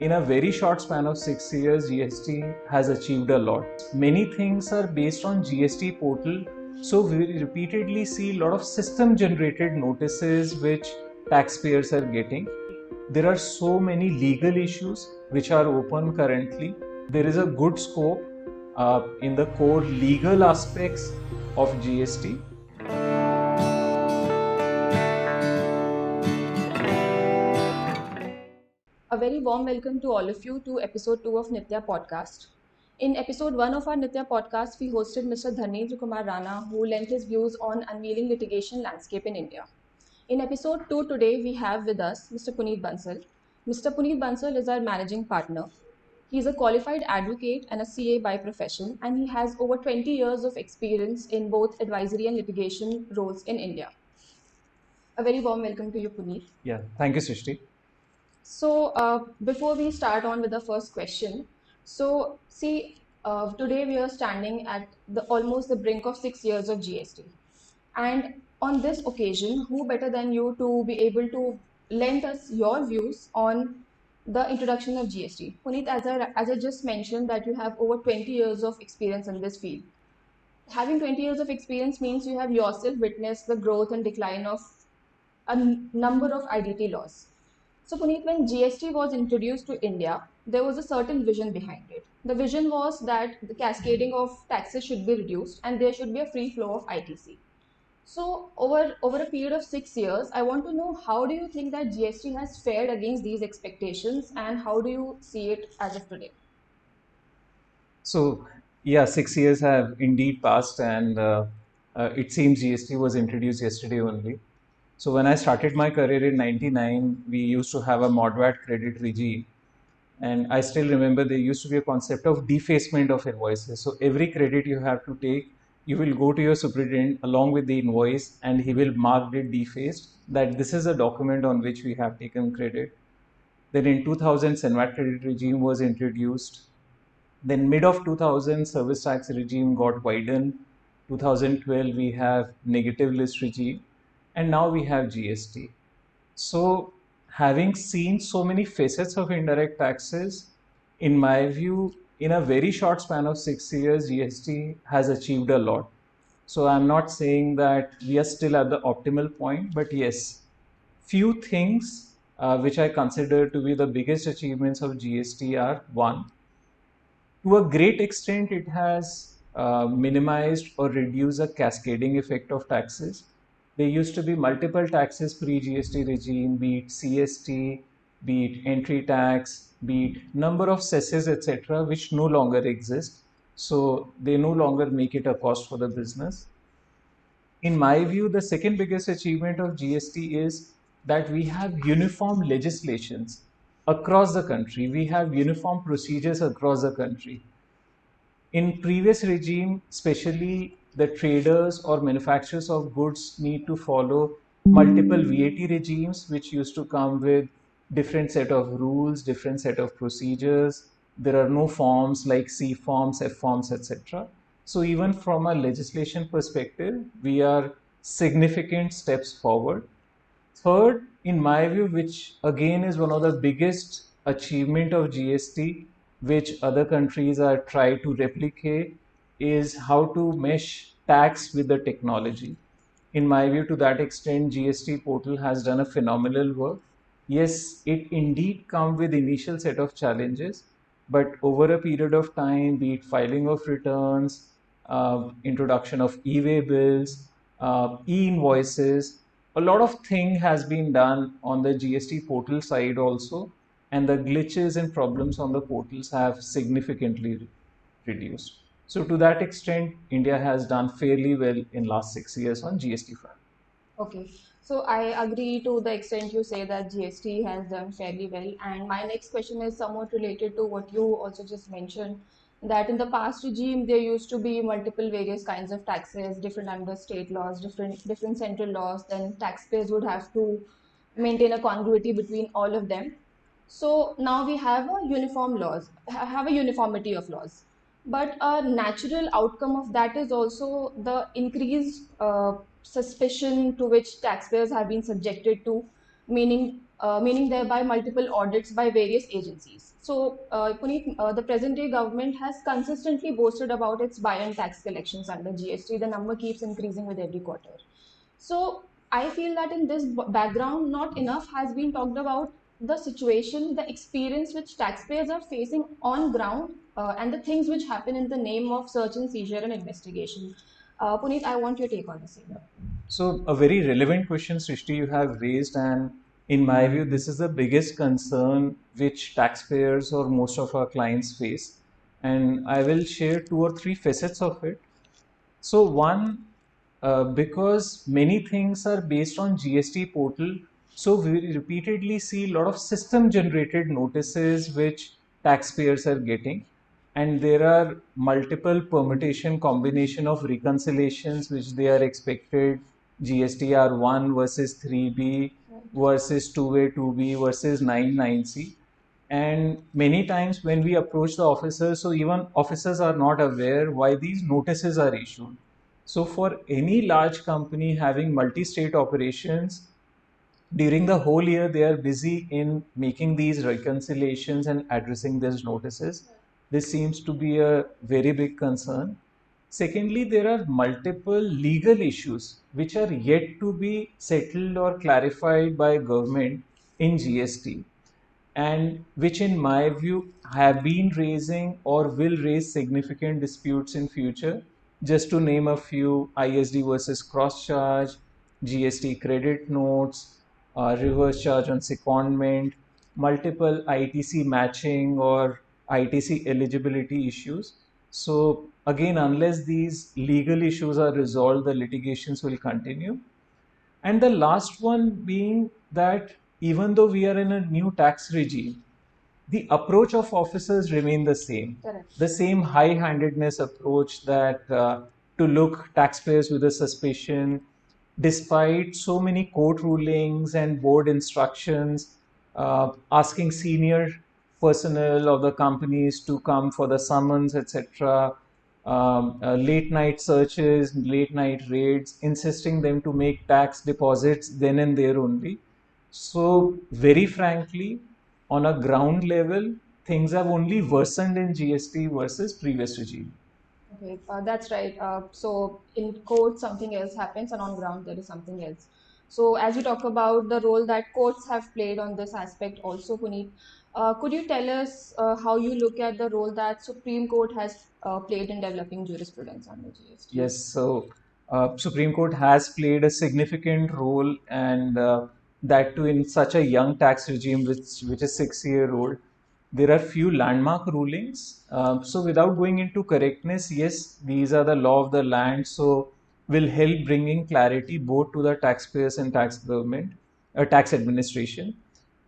In a very short span of 6 years, GST has achieved a lot. Many things are based on GST portal, so we repeatedly see a lot of system generated notices which taxpayers are getting. There are so many legal issues which are open currently. There is a good scope in the core legal aspects of GST. A very warm welcome to all of you to episode 2 of NITYA podcast. In episode 1 of our NITYA podcast, we hosted Mr. Dharmendra Kumar Rana, who lent his views on unveiling litigation landscape in India. In episode 2 today, we have with us Mr. Puneet Bansal. Mr. Puneet Bansal is our managing partner. He is a qualified advocate and a CA by profession, and he has over 20 years of experience in both advisory and litigation roles in India. A very warm welcome to you, Puneet. Yeah, thank you, Srishti. So before we start on with the first question, so see, today we are standing at the almost the brink of 6 years of GST, and on this occasion, who better than you to be able to lend us your views on the introduction of GST? Puneet, as I just mentioned, that you have over 20 years of experience in this field. Having 20 years of experience means you have yourself witnessed the growth and decline of a number of IDT laws. So, Puneet, when GST was introduced to India, there was a certain vision behind it. The vision was that the cascading of taxes should be reduced and there should be a free flow of ITC. So, over a period of 6 years, I want to know how do you think that GST has fared against these expectations and how do you see it as of today? So, yeah, 6 years have indeed passed, and it seems GST was introduced yesterday only. So, when I started my career in '99, we used to have a ModVat credit regime, and I still remember there used to be a concept of defacement of invoices. So, every credit you have to take, you will go to your superintendent along with the invoice, and he will mark it defaced that this is a document on which we have taken credit. Then in 2000, Senvat credit regime was introduced. Then mid of 2000, service tax regime got widened. 2012, we have negative list regime, and now we have GST. So, having seen so many facets of indirect taxes, in my view, in a very short span of 6 years, GST has achieved a lot. So, I'm not saying that we are still at the optimal point, but yes, few things which I consider to be the biggest achievements of GST are: one, to a great extent, it has minimized or reduced the cascading effect of taxes. There used to be multiple taxes pre-GST regime, be it CST, be it entry tax, be it number of cesses, etc., which no longer exist. So they no longer make it a cost for the business. In my view, the second biggest achievement of GST is that we have uniform legislations across the country. We have uniform procedures across the country. In previous regime, especially the traders or manufacturers of goods need to follow multiple VAT regimes, which used to come with different set of rules, different set of procedures. There are no forms like C forms, F forms, etc. So even from a legislation perspective, we are significant steps forward. Third, in my view, which again is one of the biggest achievement of GST, which other countries are trying to replicate, is how to mesh tax with the technology. In my view, to that extent, GST portal has done a phenomenal work. Yes, it indeed comes with initial set of challenges, but over a period of time, be it filing of returns, introduction of e-way bills, e-invoices, a lot of thing has been done on the GST portal side also, and the glitches and problems on the portals have significantly reduced. So to that extent, India has done fairly well in last 6 years on GST front. Okay, so I agree to the extent you say that GST has done fairly well. And my next question is somewhat related to what you also just mentioned, that in the past regime there used to be multiple various kinds of taxes, different under state laws, different central laws. Then taxpayers would have to maintain a congruity between all of them. So now we have a uniform laws, have a uniformity of laws. But a natural outcome of that is also the increased suspicion to which taxpayers have been subjected to, meaning meaning thereby multiple audits by various agencies. So, Puneet, the present day government has consistently boasted about its buy-in tax collections under GST. The number keeps increasing with every quarter. So, I feel that in this background, not enough has been talked about the situation, the experience which taxpayers are facing on ground, and the things which happen in the name of search and seizure and investigation. Puneet, I want your take on the same. So, a very relevant question, Srishti, you have raised, and in my view, this is the biggest concern which taxpayers or most of our clients face. And I will share two or three facets of it. So, one, because many things are based on GST portal, so we repeatedly see a lot of system generated notices which taxpayers are getting, and there are multiple permutation combination of reconciliations which they are expected, GSTR 1 versus 3B versus 2A 2B versus 99C. And many times when we approach the officers, so even officers are not aware why these notices are issued. So for any large company having multi-state operations, during the whole year they are busy in making these reconciliations and addressing these notices. This seems to be a very big concern. Secondly, there are multiple legal issues which are yet to be settled or clarified by government in GST, and which in my view have been raising or will raise significant disputes in future. Just to name a few: ISD versus cross charge, GST credit notes, reverse charge on secondment, multiple ITC matching or ITC eligibility issues. So again, unless these legal issues are resolved, the litigations will continue. And the last one being that even though we are in a new tax regime, the approach of officers remain the same. Correct. The same high-handedness approach that to look taxpayers with a suspicion, despite so many court rulings and board instructions, asking senior personnel of the companies to come for the summons, etc. Late night searches, late night raids, insisting them to make tax deposits then and there only. So, very frankly, on a ground level, things have only worsened in GST versus previous regime. Okay, that's right. So in court, something else happens, and on ground, there is something else. So as you talk about the role that courts have played on this aspect, also, Puneet, could you tell us how you look at the role that Supreme Court has played in developing jurisprudence on the GST? Yes, so Supreme Court has played a significant role, and that too in such a young tax regime, which is 6 year old. There are few landmark rulings. So without going into correctness, yes, these are the law of the land. So will help bringing clarity both to the taxpayers and tax administration.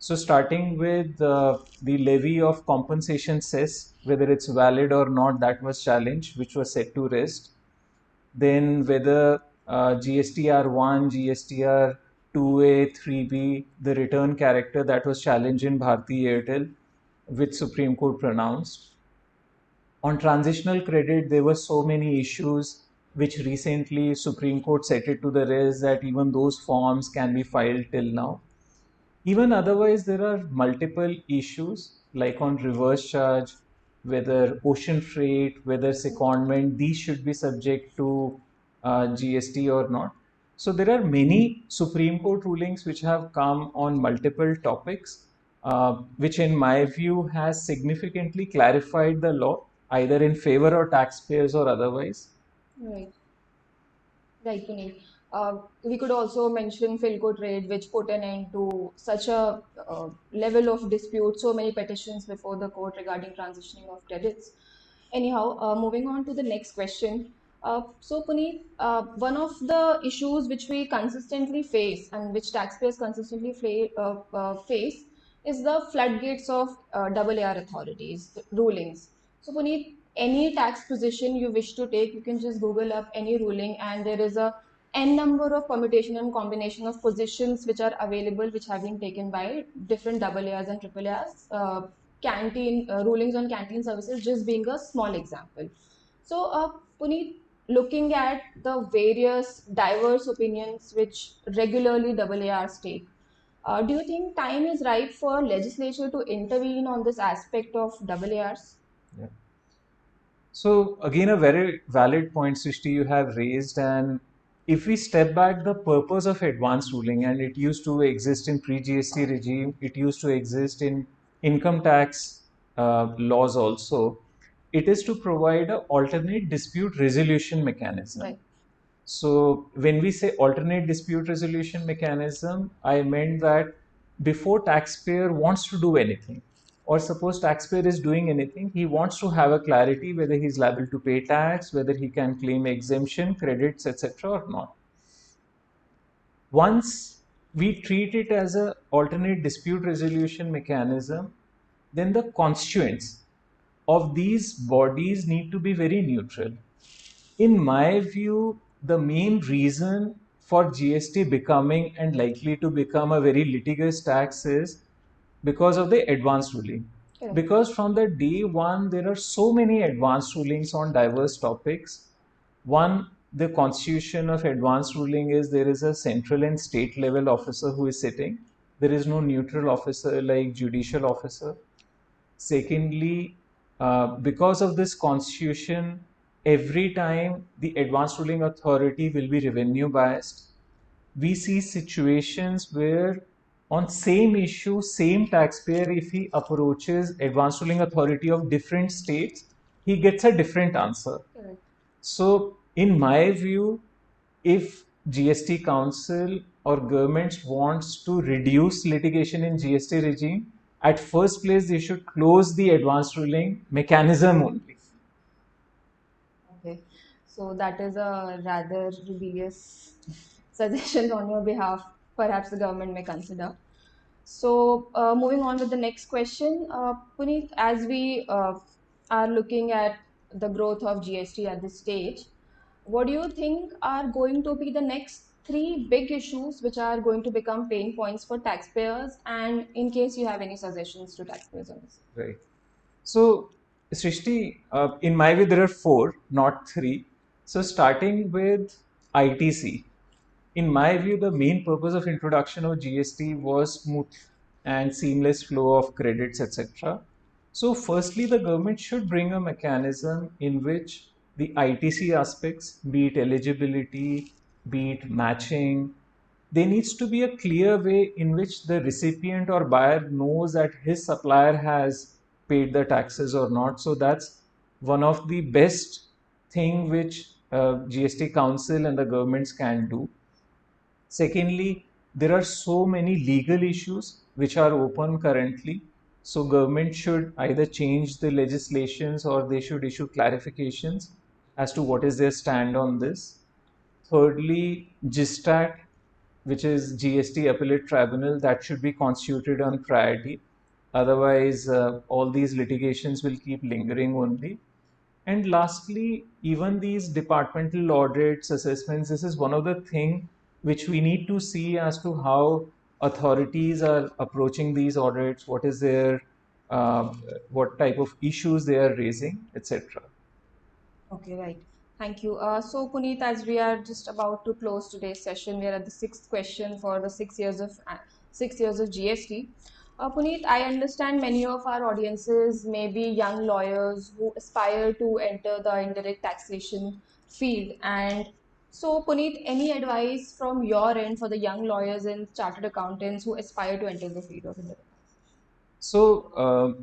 So starting with the levy of compensation cess, whether it's valid or not, that was challenged, which was set to rest. Then whether GSTR 1, GSTR 2A, 3B, the return character, that was challenged in Bharti Airtel, which Supreme Court pronounced. On transitional credit, there were so many issues which recently Supreme Court set it to the rest that even those forms can be filed till now. Even otherwise, there are multiple issues like on reverse charge, whether ocean freight, whether secondment, these should be subject to GST or not. So there are many Supreme Court rulings which have come on multiple topics, which in my view has significantly clarified the law, either in favor of taxpayers or otherwise. Right. Right, Puneet. We could also mention Philco trade, which put an end to such a level of dispute, so many petitions before the court regarding transitioning of credits. Anyhow, moving on to the next question. So, Puneet, one of the issues which we consistently face and which taxpayers consistently face is the floodgates of AAR authorities, rulings. So, Puneet, any tax position you wish to take, you can just Google up any ruling, and there is a n number of permutation and combination of positions which are available, which have been taken by different AARs and AAARs. Canteen rulings on canteen services just being a small example. So, Puneet, looking at the various diverse opinions which regularly AARs take, Do you think time is right for legislature to intervene on this aspect of AARs? Yeah. So again, a very valid point, Srishti, you have raised. And if we step back, the purpose of advanced ruling, and it used to exist in pre-GST regime, it used to exist in income tax laws also. It is to provide an alternate dispute resolution mechanism. Right. So when we say alternate dispute resolution mechanism, I meant that before taxpayer wants to do anything, or suppose taxpayer is doing anything, he wants to have a clarity whether he's liable to pay tax, whether he can claim exemption, credits, etc. or not. Once we treat it as an alternate dispute resolution mechanism, then the constituents of these bodies need to be very neutral. In my view, the main reason for GST becoming and likely to become a very litigious tax is because of the advanced ruling. Correct. Because from the day one, there are so many advanced rulings on diverse topics. One, the constitution of advanced ruling is there is a central and state level officer who is sitting. There is no neutral officer like judicial officer. Secondly, because of this constitution, every time the advanced ruling authority will be revenue biased, we see situations where on same issue, same taxpayer, if he approaches advanced ruling authority of different states, he gets a different answer. Correct. So in my view, if GST Council or governments wants to reduce litigation in GST regime, at first place they should close the advanced ruling mechanism only. Okay, so that is a rather rebellious suggestion on your behalf. Perhaps the government may consider. So, moving on with the next question, Puneet, as we are looking at the growth of GST at this stage, what do you think are going to be the next three big issues which are going to become pain points for taxpayers? And in case you have any suggestions to taxpayers on this. Right. So, Srishti, in my view, there are four, not three. So, starting with ITC. In my view, the main purpose of introduction of GST was smooth and seamless flow of credits, etc. So, firstly, the government should bring a mechanism in which the ITC aspects, be it eligibility, be it matching, there needs to be a clear way in which the recipient or buyer knows that his supplier has paid the taxes or not. So that's one of the best thing which GST Council and the governments can do. Secondly, there are so many legal issues which are open currently. So government should either change the legislations or they should issue clarifications as to what is their stand on this. Thirdly, GSTAT, which is GST Appellate Tribunal, that should be constituted on priority. Otherwise, all these litigations will keep lingering only. And lastly, even these departmental audits, assessments, this is one of the things which we need to see as to how authorities are approaching these audits, what is their, uh, what type of issues they are raising, etc. Okay, right. Thank you. So, Puneet, as we are just about to close today's session, we are at the sixth question for the 6 years of GST. Puneet, I understand many of our audiences may be young lawyers who aspire to enter the indirect taxation field. And so, Puneet, any advice from your end for the young lawyers and chartered accountants who aspire to enter the field of indirect? So,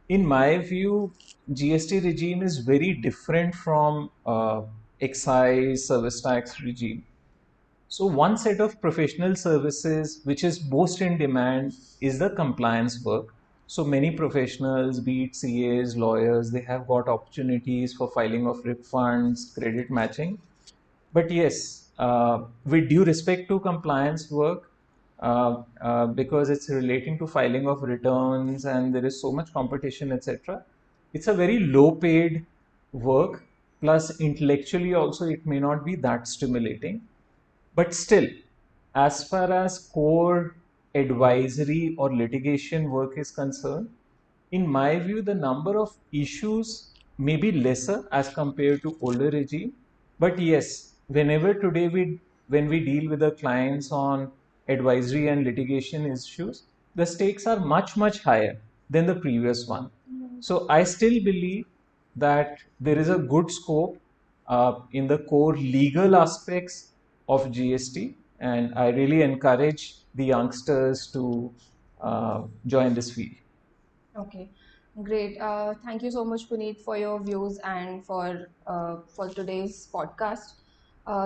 in my view, GST regime is very different from excise service tax regime. So, one set of professional services which is most in demand is the compliance work. So, many professionals, be it CAs, lawyers, they have got opportunities for filing of refunds, credit matching. But yes, with due respect to compliance work, because it's relating to filing of returns and there is so much competition, etc. It's a very low paid work. Plus, intellectually also, it may not be that stimulating. But still, as far as core advisory or litigation work is concerned, in my view, the number of issues may be lesser as compared to older regime. But yes, when we deal with the clients on advisory and litigation issues, the stakes are much, much higher than the previous one. So I still believe that there is a good scope in the core legal aspects of GST, and I really encourage the youngsters to join this field. Okay, great. Thank you so much, Puneet, for your views and for today's podcast.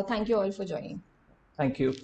Thank you all for joining. Thank you.